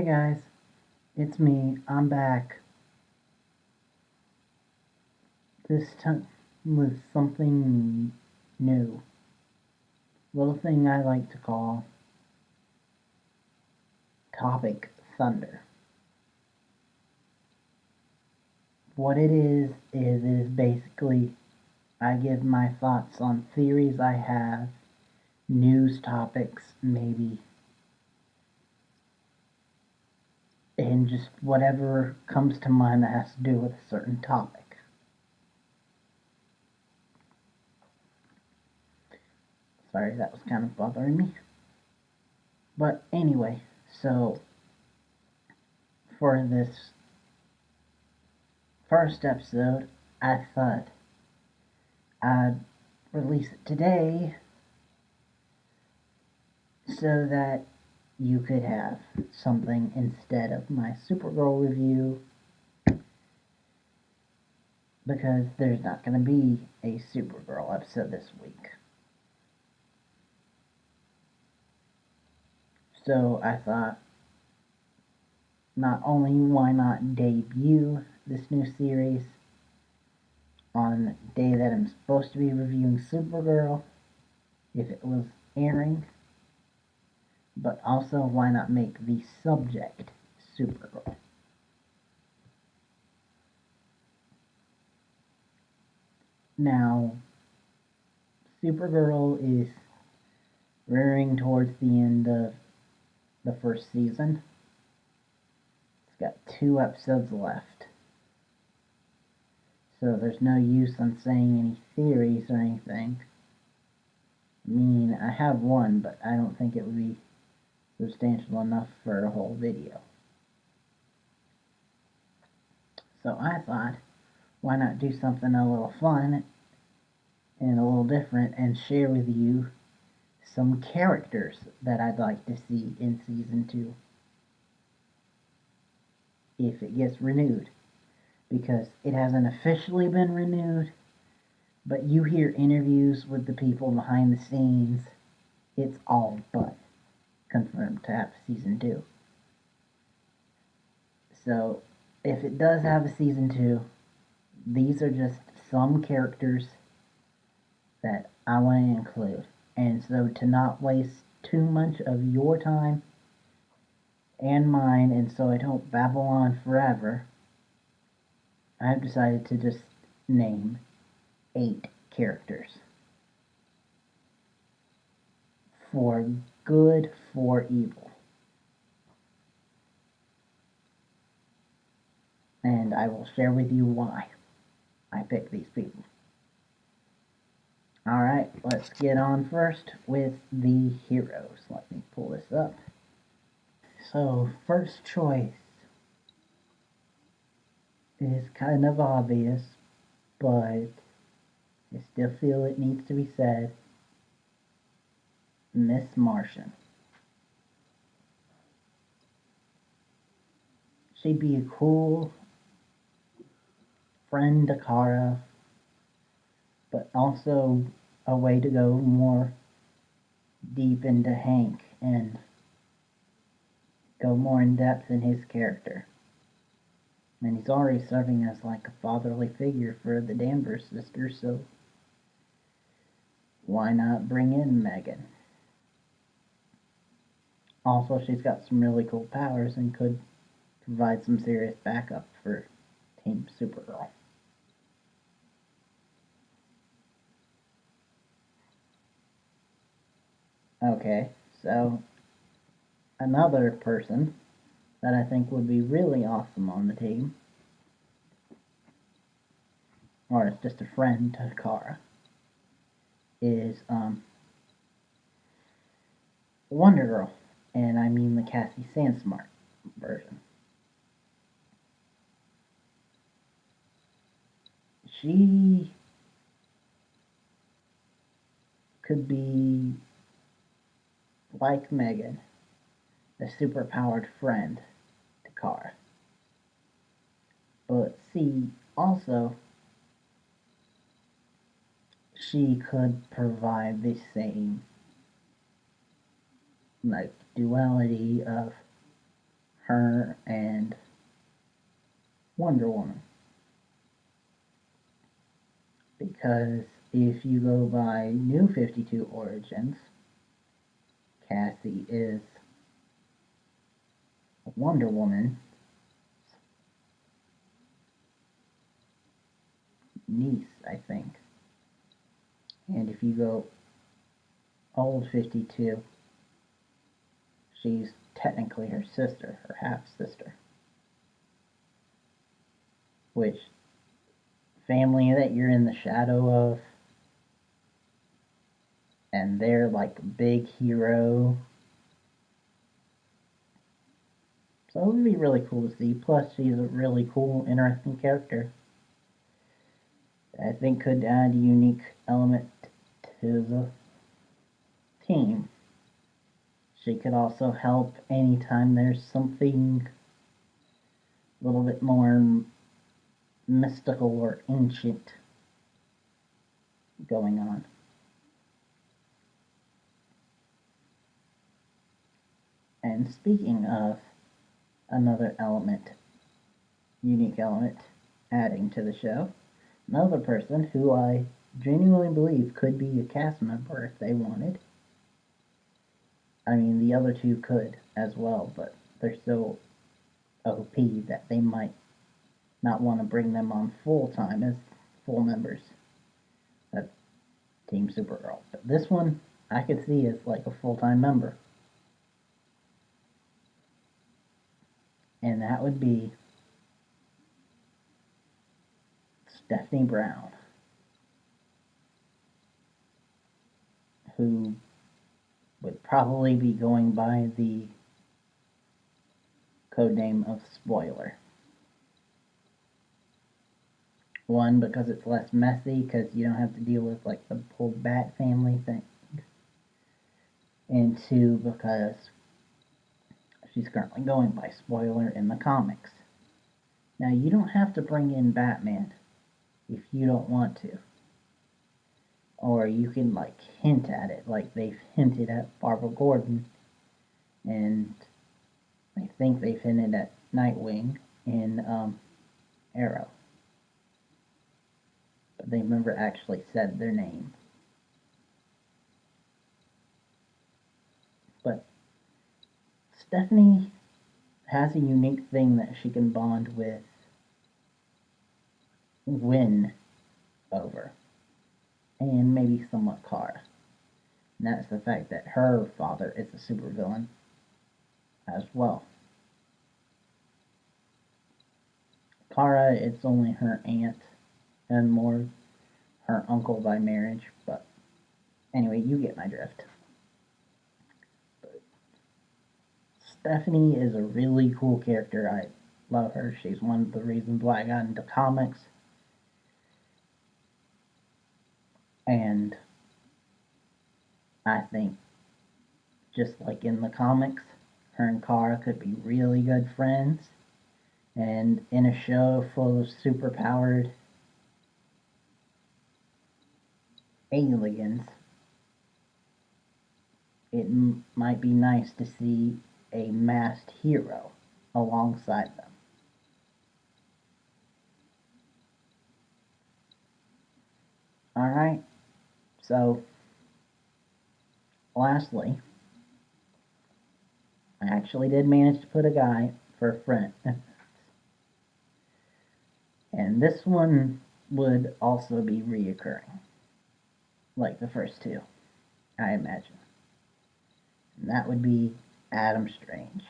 Hey guys, it's me. I'm back. This time with something new. Little thing I like to call Topic Thunder. What it is basically I give my thoughts on theories I have, news topics, maybe, and just whatever comes to mind that has to do with a certain topic. Sorry, that was kind of bothering me. But anyway, so for this first episode, I thought I'd release it today so that you could have something instead of my Supergirl review, because there's not going to be a Supergirl episode this week. So I thought, not only why not debut this new series on the day that I'm supposed to be reviewing Supergirl, if it was airing, but also why not make the subject Supergirl. Now, Supergirl is rearing towards the end of the first season. It's got 2 episodes left. So there's no use on saying any theories or anything. I mean, I have one, but I don't think it would be substantial enough for a whole video. So I thought, why not do something a little fun and a little different and share with you some characters that I'd like to see in season 2 if it gets renewed, because it hasn't officially been renewed, but you hear interviews with the people behind the scenes. It's all but confirmed to have season 2. So if it does have a season 2, these are just some characters that I want to include. And so to not waste too much of your time and mine, and so I don't babble on forever, I've decided to just name 8 characters. For good, for evil. And I will share with you why I picked these people. Alright, let's get on first with the heroes. Let me pull this up. So, first choice is kind of obvious, but I still feel it needs to be said. Miss Martian. She'd be a cool friend to Kara, but also a way to go more deep into Hank and go more in depth in his character. And he's already serving as like a fatherly figure for the Danvers sisters, so why not bring in Megan? Also, she's got some really cool powers and could provide some serious backup for Team Supergirl. Okay, so another person that I think would be really awesome on the team, or it's just a friend to Kara, is Wonder Girl, and I mean the Cassie Sandsmart version. She could be like Megan, a superpowered friend to Kara. But see, also, she could provide the same like duality of her and Wonder Woman. Because if you go by New 52 Origins, Cassie is Wonder Woman's niece, I think. And if you go old 52, she's technically her sister, her half-sister. Which, family that you're in the shadow of, and they're like a big hero. So it would be really cool to see. Plus, she's a really cool, interesting character. I think could add a unique element to the team. She could also help anytime there's something a little bit more mystical or ancient going on. And speaking of another element, unique element, adding to the show, another person who I genuinely believe could be a cast member if they wanted. I mean, the other two could as well, but they're so OP that they might not want to bring them on full time as full members of Team Supergirl. But this one I could see as like a full-time member. And that would be Stephanie Brown, who would probably be going by the codename of Spoiler. One, because it's less messy, because you don't have to deal with like the whole Bat family thing. And two, because she's currently going by Spoiler in the comics. Now, you don't have to bring in Batman if you don't want to. Or you can like hint at it, like they've hinted at Barbara Gordon, and I think they've hinted at Nightwing in Arrow. But they've never actually said their name. But Stephanie has a unique thing that she can bond with Win over, and maybe somewhat Kara. And that's the fact that her father is a supervillain as well. Kara, it's only her aunt and more her uncle by marriage, but anyway, you get my drift. But Stephanie is a really cool character. I love her. She's one of the reasons why I got into comics. And I think, just like in the comics, her and Kara could be really good friends. And in a show full of superpowered aliens, it might be nice to see a masked hero alongside them. Alright, so lastly, I actually did manage to put a guy for a friend. And this one would also be reoccurring, like the first two, I imagine. And that would be Adam Strange.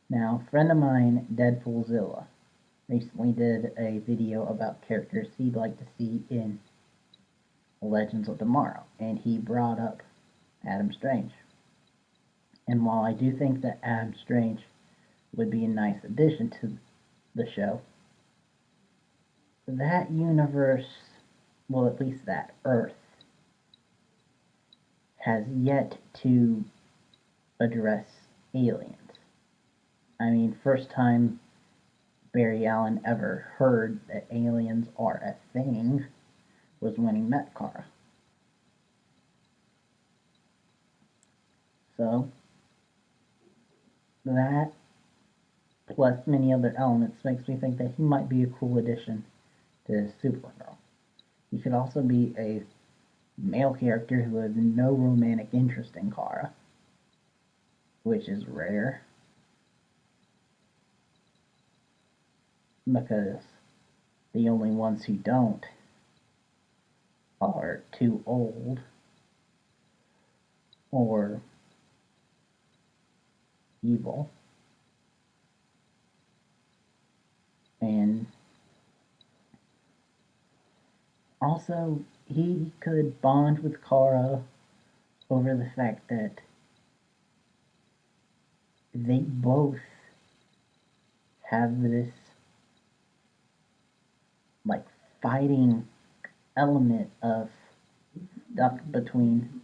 Now, a friend of mine, Deadpoolzilla, recently did a video about characters he'd like to see in Legends of Tomorrow, and he brought up Adam Strange. And while I do think that Adam Strange would be a nice addition to the show, that universe, well, at least that Earth, has yet to address aliens. I mean, first time Barry Allen ever heard that aliens are a thing was when he met Kara. So, that plus many other elements, makes me think that he might be a cool addition to Supergirl. He could also be a male character who has no romantic interest in Kara, which is rare because the only ones who don't are too old or evil. And also, he could bond with Kara over the fact that they both have this like fighting element of stuck between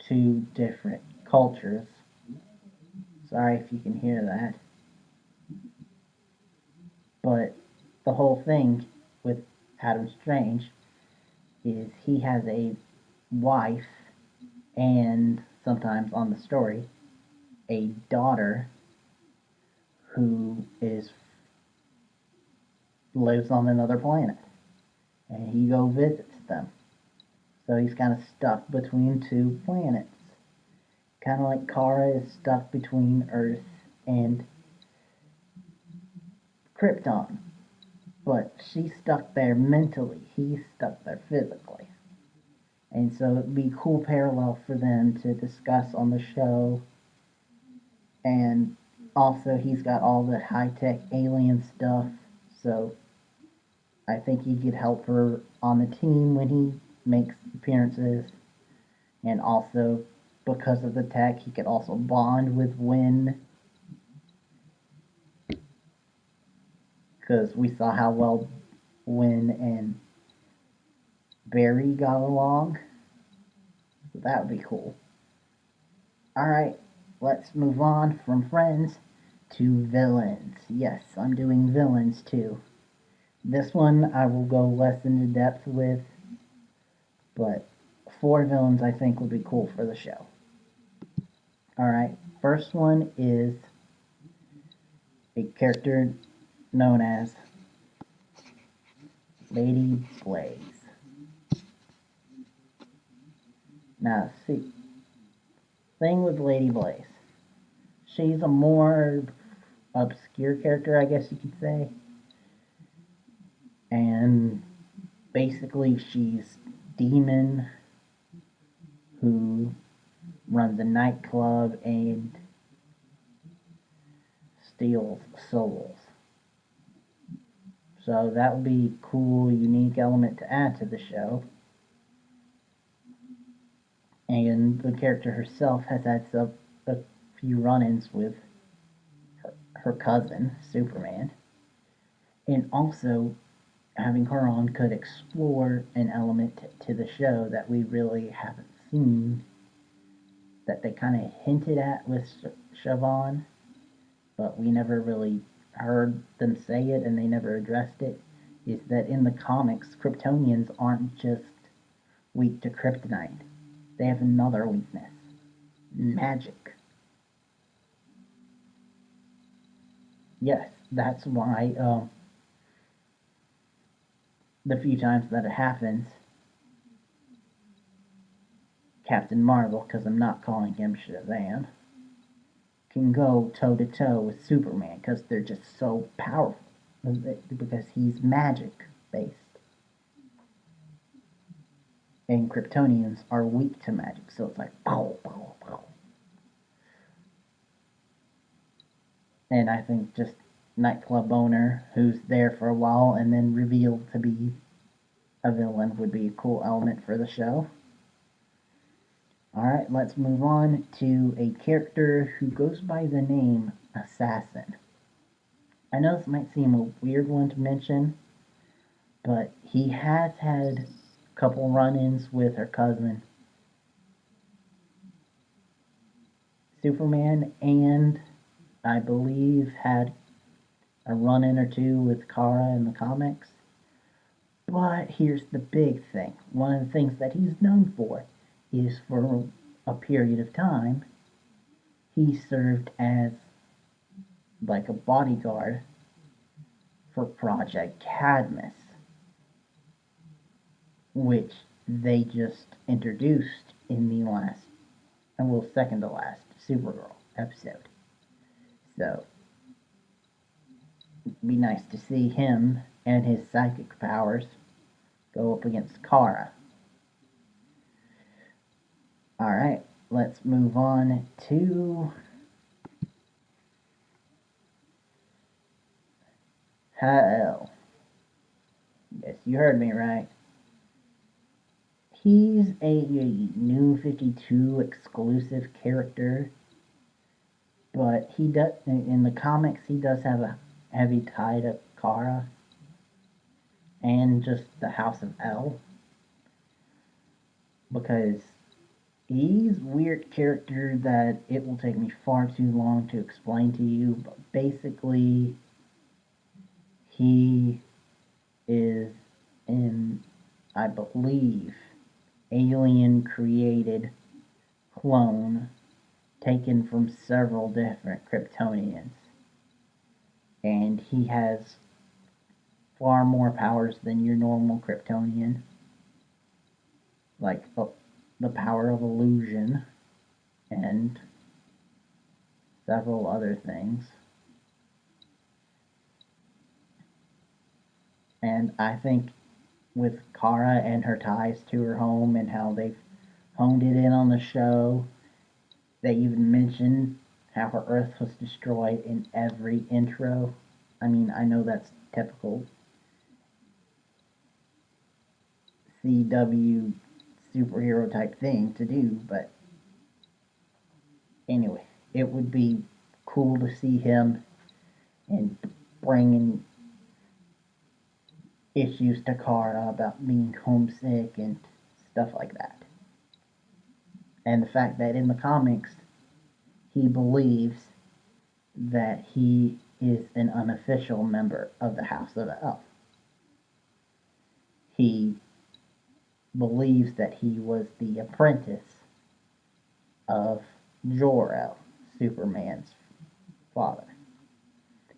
two different cultures. Sorry if you can hear that. But the whole thing with Adam Strange is he has a wife and sometimes on the story a daughter who is lives on another planet and he go visits them. So he's kind of stuck between two planets. Kind of like Kara is stuck between Earth and Krypton. But she's stuck there mentally, he's stuck there physically. And so it'd be a cool parallel for them to discuss on the show. And also, he's got all the high tech alien stuff, so I think he could help her on the team when he makes appearances. And also, because of the tech, he could also bond with Wynn. Because we saw how well Wynn and Barry got along. So that would be cool. Alright, let's move on from friends to villains. Yes, I'm doing villains too. This one I will go less into depth with, but 4 villains I think would be cool for the show. Alright, first one is a character known as Lady Blaze. Now, see, thing with Lady Blaze, she's a more obscure character, I guess you could say. And basically, she's demon who runs a nightclub and steals souls. So that would be a cool, unique element to add to the show. And the character herself has had a few run-ins with her cousin, Superman. And also, having her on could explore an element to the show that we really haven't seen, that they kind of hinted at with Siobhan, but we never really heard them say it and they never addressed it, is that in the comics, Kryptonians aren't just weak to kryptonite. They have another weakness: magic. Yes, that's why the few times that it happens, Captain Marvel, because I'm not calling him Shazam, can go toe to toe with Superman because they're just so powerful. Because he's magic based. And Kryptonians are weak to magic, so it's like pow, pow, pow. And I think just nightclub owner who's there for a while and then revealed to be a villain would be a cool element for the show. Alright, let's move on to a character who goes by the name Assassin. I know this might seem a weird one to mention, but he has had a couple run-ins with her cousin Superman, and I believe had a run-in or two with Kara in the comics. But here's the big thing. One of the things that he's known for is for a period of time he served as like a bodyguard for Project Cadmus, which they just introduced in the last, and well, second to last Supergirl episode. So it'd be nice to see him and his psychic powers go up against Kara. Alright, let's move on to Hell. Yes, you heard me right. He's a New 52 exclusive character, but he does in the comics he does have a heavy tie to Kara and just the House of L, because he's a weird character that it will take me far too long to explain to you, but basically he is in, I believe, alien created clone taken from several different Kryptonians. And he has far more powers than your normal Kryptonian, like the power of illusion and several other things. And I think with Kara and her ties to her home and how they've honed it in on the show, they even mention how her Earth was destroyed in every intro. I mean, I know that's typical CW superhero type thing to do, but anyway, it would be cool to see him and bringing issues to Kara about being homesick and stuff like that. And the fact that in the comics he believes that he is an unofficial member of the House of L. He believes that he was the apprentice of Jor-El, Superman's father.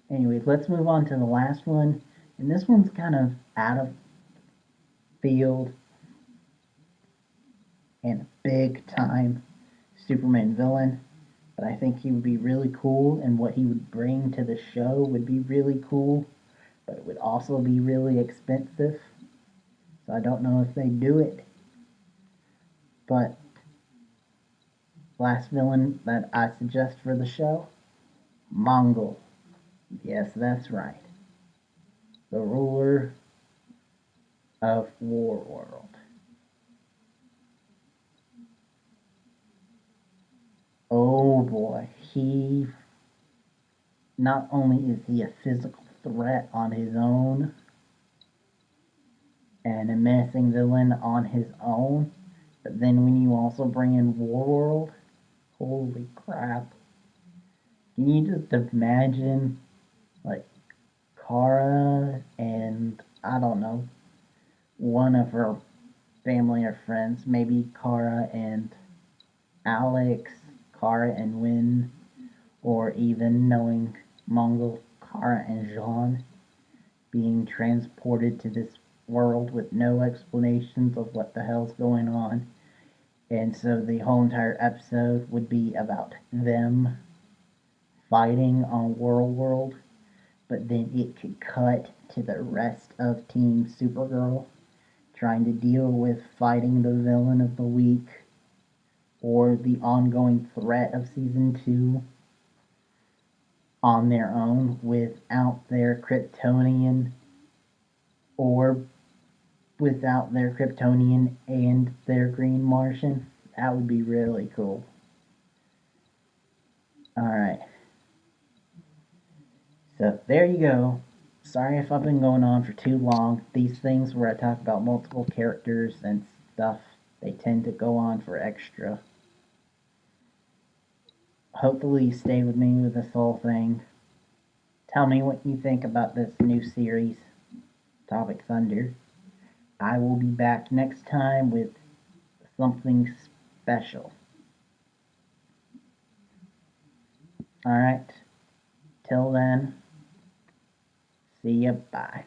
Anyway, let's move on to the last one. And this one's kind of out of field and a big time Superman villain. But I think he would be really cool, and what he would bring to the show would be really cool, but it would also be really expensive. So I don't know if they do it. But last villain that I suggest for the show, Mongol. Yes, that's right. The ruler of Warworld. Oh boy, he not only is he a physical threat on his own and a menacing villain on his own, but then when you also bring in Warworld, holy crap. Can you just imagine, like, Kara and, I don't know, one of her family or friends, maybe Kara and Alex, Kara and Wynn, or even knowing Mongol, Kara and Jean being transported to this world with no explanations of what the hell's going on. And so the whole entire episode would be about them fighting on World, but then it could cut to the rest of Team Supergirl trying to deal with fighting the villain of the week or the ongoing threat of season 2 on their own without their Kryptonian or without their Kryptonian and their Green Martian. That would be really cool. Alright. So there you go. Sorry if I've been going on for too long. These things where I talk about multiple characters and stuff, they tend to go on for extra. Hopefully you stay with me with this whole thing. Tell me what you think about this new series, Topic Thunder. I will be back next time with something special. Alright. Till then, see ya, bye.